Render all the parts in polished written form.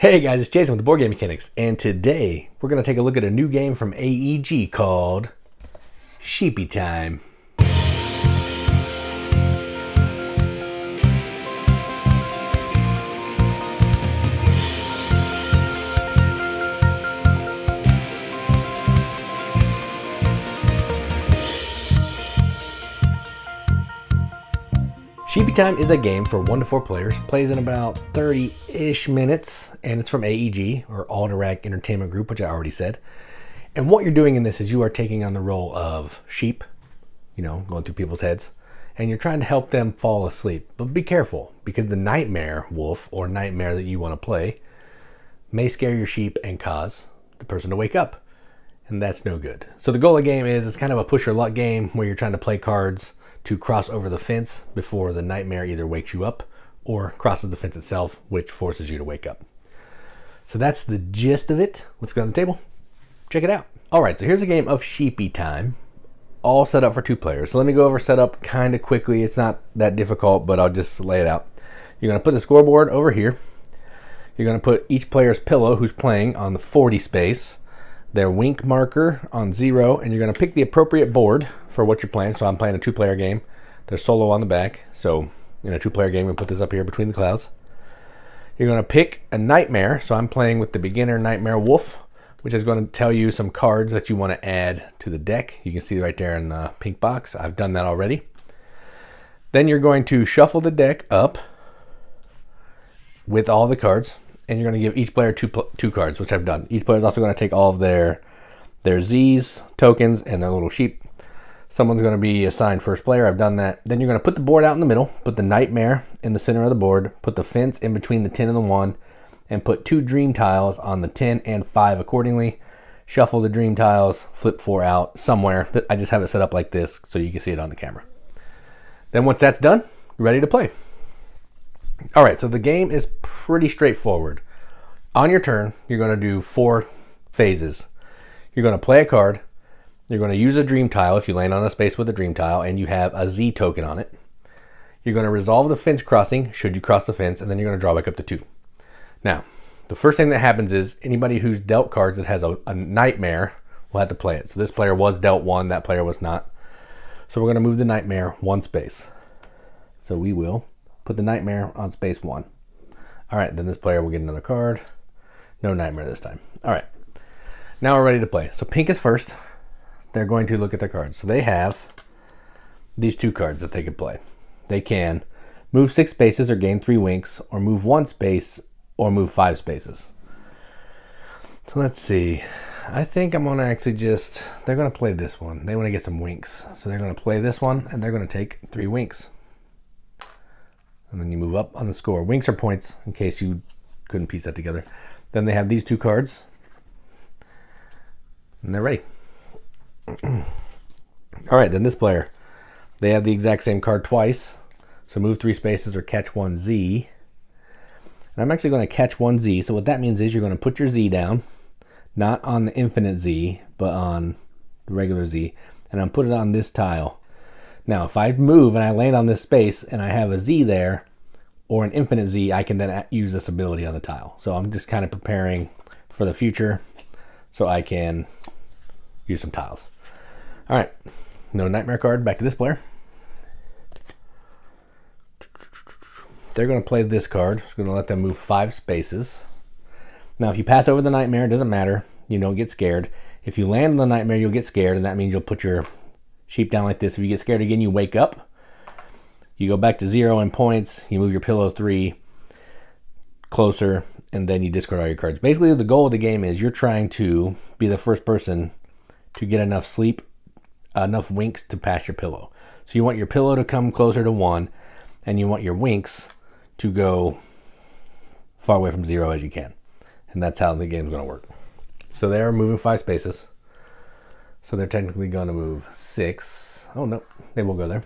Hey guys, it's Jason with the Boardgame Mechanics, and today we're going to take a look at a new game from AEG called Sheepy Time. Sheepy Time is a game for 1 to 4 players, plays in about 30-ish minutes, and it's from AEG, or Alderac Entertainment Group, which I already said. And what you're doing in this is you are taking on the role of sheep, going through people's heads, and you're trying to help them fall asleep. But be careful, because the nightmare wolf, or nightmare that you want to play, may scare your sheep and cause the person to wake up, and that's no good. So the goal of the game is, it's kind of a push your luck game, where you're trying to play cards to cross over the fence before the nightmare either wakes you up or crosses the fence itself, which forces you to wake up. So that's the gist of it. Let's go on the table. Check it out. All right, so here's a game of Sheepy Time, all set up for 2 players. So let me go over setup kind of quickly. It's not that difficult, but I'll just lay it out. You're going to put the scoreboard over here. You're going to put each player's pillow who's playing on the 40 space, their wink marker on 0, and you're going to pick the appropriate board for what you're playing. So I'm playing a 2-player game. There's solo on the back. So in a 2-player game, we'll put this up here between the clouds. You're going to pick a nightmare. So I'm playing with the beginner nightmare wolf, which is going to tell you some cards that you want to add to the deck. You can see right there in the pink box. I've done that already. Then you're going to shuffle the deck up with all the cards, and you're going to give each player two cards, which I've done. Each player is also going to take all of their Zzzs, tokens, and their little sheep. Someone's going to be assigned first player. I've done that. Then you're going to put the board out in the middle, put the nightmare in the center of the board, put the fence in between the 10 and the 1, and put 2 dream tiles on the 10 and 5 accordingly. Shuffle the dream tiles, flip 4 out somewhere. I just have it set up like this so you can see it on the camera. Then once that's done, you're ready to play. All right, so the game is pretty straightforward. On your turn, you're going to do 4 phases. You're going to play a card. You're going to use a dream tile if you land on a space with a dream tile and you have a Z token on it. You're going to resolve the fence crossing, should you cross the fence, and then you're going to draw back up to 2. Now, the first thing that happens is anybody who's dealt cards that has a nightmare will have to play it. So this player was dealt 1, that player was not. So we're going to move the nightmare 1 space. So we will put the nightmare on space 1. All right, then this player will get another card. No nightmare this time. All right, now we're ready to play. So pink is first. They're going to look at their cards. So they have these 2 cards that they can play. They can move 6 spaces or gain 3 winks, or move 1 space or move 5 spaces. So let's see. I think I'm going to actually they're going to play this one. They want to get some winks. So they're going to play this one, and they're going to take 3 winks. And then you move up on the score. Winks are points, in case you couldn't piece that together. Then they have these 2 cards, and they're ready. All right, then this player, they have the exact same card twice. So move 3 spaces or catch 1 Z. And I'm actually going to catch 1 Z. So what that means is you're going to put your Z down, not on the infinite Z, but on the regular Z. And I'm putting it on this tile. Now, if I move and I land on this space and I have a Z there, or an infinite Z, I can then use this ability on the tile. So I'm just kind of preparing for the future so I can use some tiles. All right, no nightmare card, back to this player. They're going to play this card. It's going to let them move 5 spaces. Now, if you pass over the nightmare, it doesn't matter. You don't get scared. If you land on the nightmare, you'll get scared, and that means you'll put your sheep down like this. If you get scared again, you wake up. You go back to 0 in points. You move your pillow 3 closer, and then you discard all your cards. Basically, the goal of the game is you're trying to be the first person to get enough sleep, enough winks to pass your pillow. So you want your pillow to come closer to 1, and you want your winks to go far away from 0 as you can. And that's how the game's going to work. So they're moving 5 spaces. So they're technically going to move 6. Oh, no, they will go there.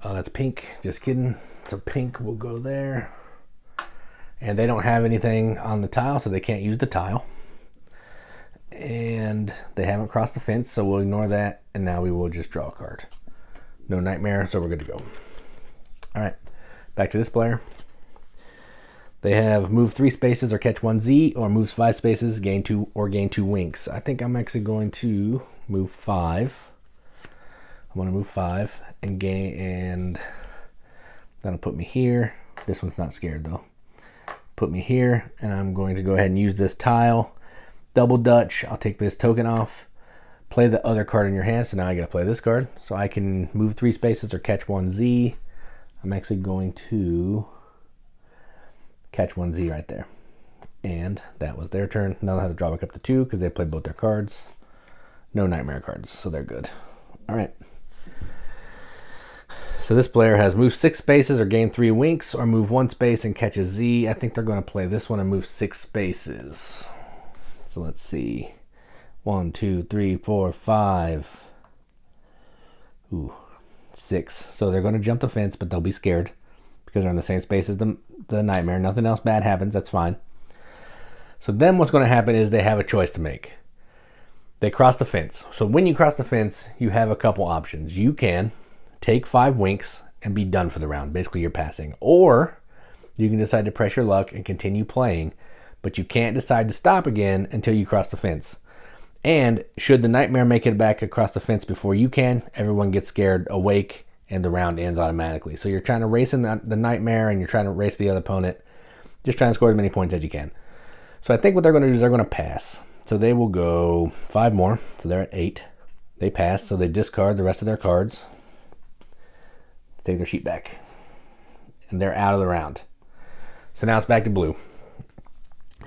Oh, that's pink. Just kidding. So pink will go there. And they don't have anything on the tile, so they can't use the tile. And they haven't crossed the fence, so we'll ignore that. And now we will just draw a card. No nightmare, so we're good to go. All right, back to this player. They have move 3 spaces or catch 1 Z, or moves 5 spaces, gain 2 winks. I think I'm actually going to move 5. I'm going to move 5 and gain, and that'll put me here. This one's not scared though. Put me here, and I'm going to go ahead and use this tile. Double Dutch. I'll take this token off. Play the other card in your hand. So now I got to play this card. So I can move 3 spaces or catch 1 Z. I'm actually going to catch 1 Z right there. And that was their turn. Now I have to draw back up to 2 because they played both their cards. No nightmare cards, so they're good. All right. So this player has move 6 spaces or gain 3 winks, or move 1 space and catch a Z. I think they're going to play this one and move 6 spaces. So let's see. 1, 2, 3, 4, 5. Ooh, 6. So they're going to jump the fence, but they'll be scared because they're in the same space as the nightmare. Nothing else bad happens. That's fine. So then what's going to happen is they have a choice to make. They cross the fence. So when you cross the fence, you have a couple options. You can take 5 winks and be done for the round. Basically, you're passing. Or you can decide to press your luck and continue playing, but you can't decide to stop again until you cross the fence. And should the nightmare make it back across the fence before you can, everyone gets scared, awake, and the round ends automatically. So you're trying to race in the nightmare, and you're trying to race the other opponent, just trying to score as many points as you can. So I think what they're going to do is they're going to pass. So they will go 5 more. So they're at 8. They pass, so they discard the rest of their cards. Take their sheet back. And they're out of the round. So now it's back to blue.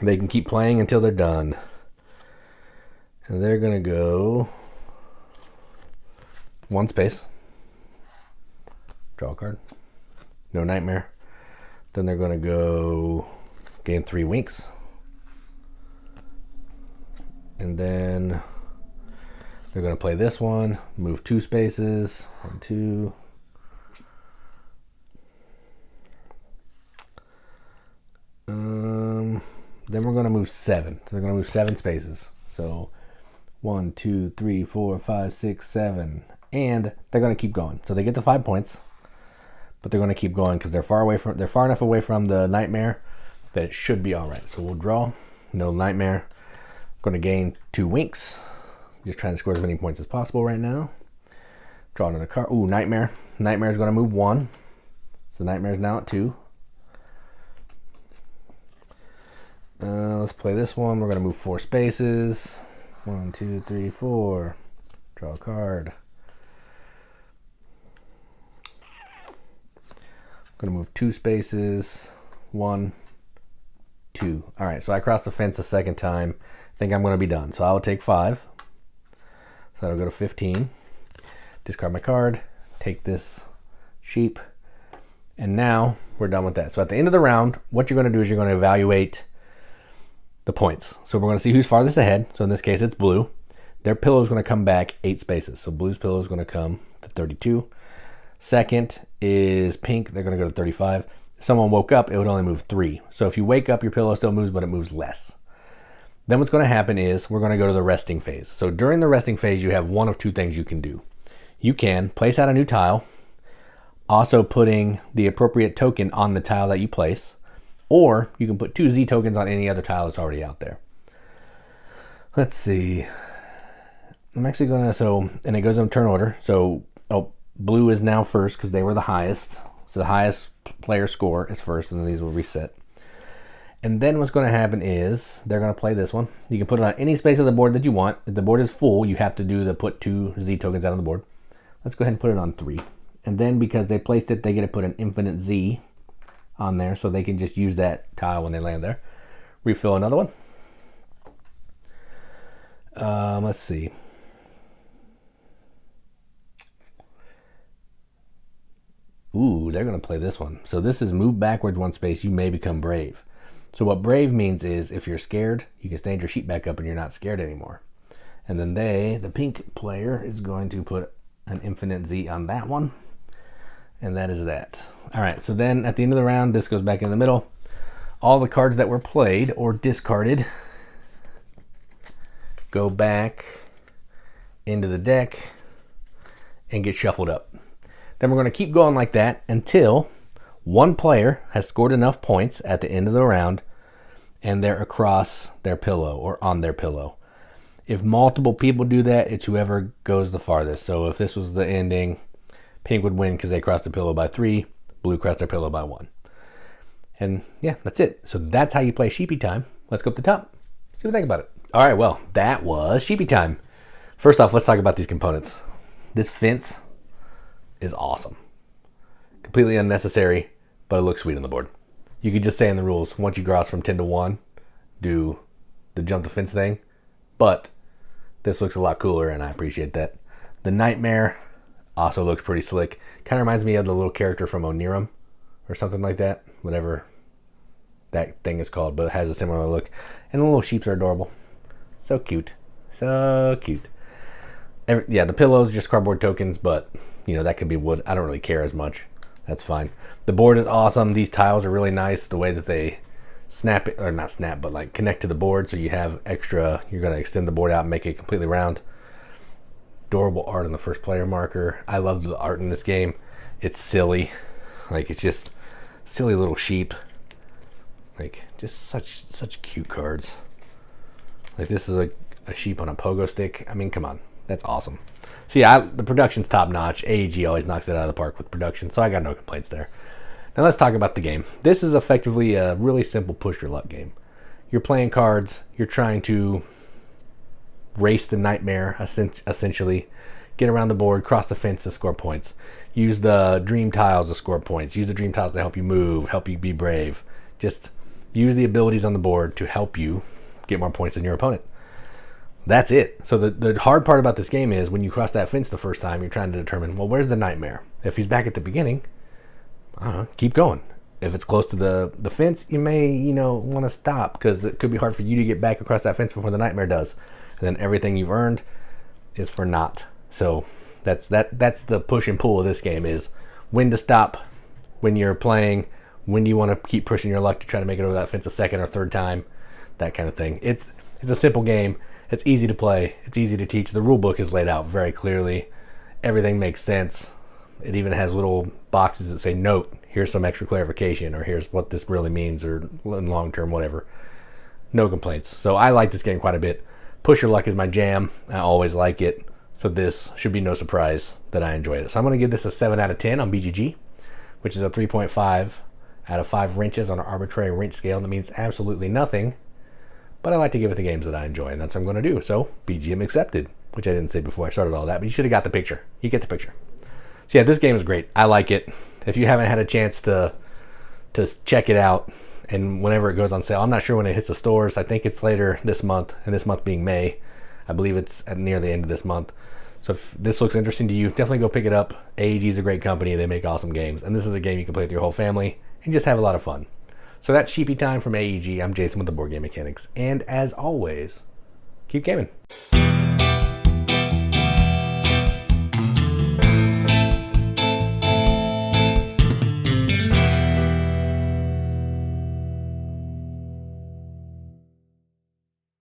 They can keep playing until they're done. And they're going to go 1 space. Draw a card. No nightmare. Then they're going to go gain 3 winks. And then they're going to play this one. Move 2 spaces. 1, 2. Then we're going to move 7. So they're going to move 7 spaces. So 1, 2, 3, 4, 5, 6, 7. And they're going to keep going. So they get the 5 points, but they're going to keep going because they're far enough away from the nightmare that it should be all right. So we'll draw. No nightmare. Going to gain 2 winks. Just trying to score as many points as possible right now. Draw another card. Ooh, nightmare. Nightmare is going to move 1. So nightmare is now at 2. Let's play this one. We're going to move 4 spaces. 1, 2, 3, 4. Draw a card. Going to move 2 spaces. 1, 2. All right, so I crossed the fence a second time. I think I'm going to be done. So I will take 5. So that'll go to 15. Discard my card. Take this sheep. And now we're done with that. So at the end of the round, what you're going to do is you're going to evaluate the points. So we're going to see who's farthest ahead. So in this case, it's blue. Their pillow is going to come back 8 spaces. So blue's pillow is going to come to 32. Second is pink. They're going to go to 35. If someone woke up, it would only move 3. So if you wake up, your pillow still moves, but it moves less. Then what's going to happen is we're going to go to the resting phase. So during the resting phase, you have one of 2 things you can do. You can place out a new tile, also putting the appropriate token on the tile that you place, or you can put 2 Z tokens on any other tile that's already out there. Let's see. I'm actually going to, and it goes in turn order. So, blue is now first because they were the highest. So the highest player score is first, and then these will reset. And then what's going to happen is they're going to play this one. You can put it on any space of the board that you want. If the board is full, you have to do the put 2 Z tokens out on the board. Let's go ahead and put it on 3. And then because they placed it, they get to put an infinite Z on there, so they can just use that tile when they land there. Refill another one. Let's see. Ooh, they're going to play this one. So this is move backwards 1 space. You may become brave. So what brave means is if you're scared, you can stand your sheet back up and you're not scared anymore. And then the pink player is going to put an infinite Z on that one. And that is that. All right, so then at the end of the round, this goes back in the middle. All the cards that were played or discarded go back into the deck and get shuffled up. Then we're going to keep going like that until One player has scored enough points at the end of the round, and they're across their pillow or on their pillow. If multiple people do that, it's whoever goes the farthest. So if this was the ending, pink would win because they crossed the pillow by 3, blue crossed their pillow by 1. And yeah, that's it. So that's how you play Sheepy Time. Let's go up the top. See what I think about it. All right, well, that was Sheepy Time. First off, let's talk about these components. This fence is awesome. Completely unnecessary, but it looks sweet on the board. You could just say in the rules, once you cross from 10 to 1, do the jump the fence thing. But this looks a lot cooler, and I appreciate that. The Nightmare also looks pretty slick. Kind of reminds me of the little character from Onirum or something like that. Whatever that thing is called, but it has a similar look. And the little sheeps are adorable. So cute. So cute. Yeah, the pillows, just cardboard tokens, but, you know, that could be wood. I don't really care as much. That's fine. The board is awesome. These tiles are really nice. The way that they snap it, or not snap, but like connect to the board, so you have extra, you're going to extend the board out and make it completely round. Adorable art on the first player marker. I love the art in this game. It's silly. Like, it's just silly little sheep. Like, just such cute cards. Like, this is a sheep on a pogo stick. I mean, come on. That's awesome. So yeah, the production's top notch. AEG always knocks it out of the park with production, so I got no complaints there. Now let's talk about the game. This is effectively a really simple push your luck game. You're playing cards. You're trying to race the Nightmare, essentially. Get around the board, cross the fence to score points. Use the dream tiles to score points. Use the dream tiles to help you move, help you be brave. Just use the abilities on the board to help you get more points than your opponent. That's it. So the hard part about this game is when you cross that fence the first time, you're trying to determine, well, where's the Nightmare? If he's back at the beginning, keep going. If it's close to the fence, you may, want to stop because it could be hard for you to get back across that fence before the Nightmare does. And then everything you've earned is for naught. So that's the push and pull of this game, is when to stop when you're playing, when do you want to keep pushing your luck to try to make it over that fence a second or third time, that kind of thing. It's a simple game. It's easy to play. It's easy to teach. The rule book is laid out very clearly. Everything makes sense. It even has little boxes that say, note, here's some extra clarification, or here's what this really means, or in long term, whatever. No complaints. So I like this game quite a bit. Push your luck is my jam. I always like it. So this should be no surprise that I enjoyed it. So I'm going to give this a 7 out of 10 on BGG, which is a 3.5 out of 5 wrenches on an arbitrary wrench scale. That means absolutely nothing. But I like to give it the games that I enjoy, and that's what I'm going to do. So, BGM accepted, which I didn't say before I started all that, but you should have got the picture. You get the picture. So yeah, this game is great. I like it. If you haven't had a chance to check it out, and whenever it goes on sale, I'm not sure when it hits the stores. I think it's later this month, and this month being May. I believe it's near the end of this month. So if this looks interesting to you, definitely go pick it up. AEG is a great company. They make awesome games, and this is a game you can play with your whole family and just have a lot of fun. So that's Sheepy Time from AEG. I'm Jason with the Board Game Mechanics. And as always, keep gaming.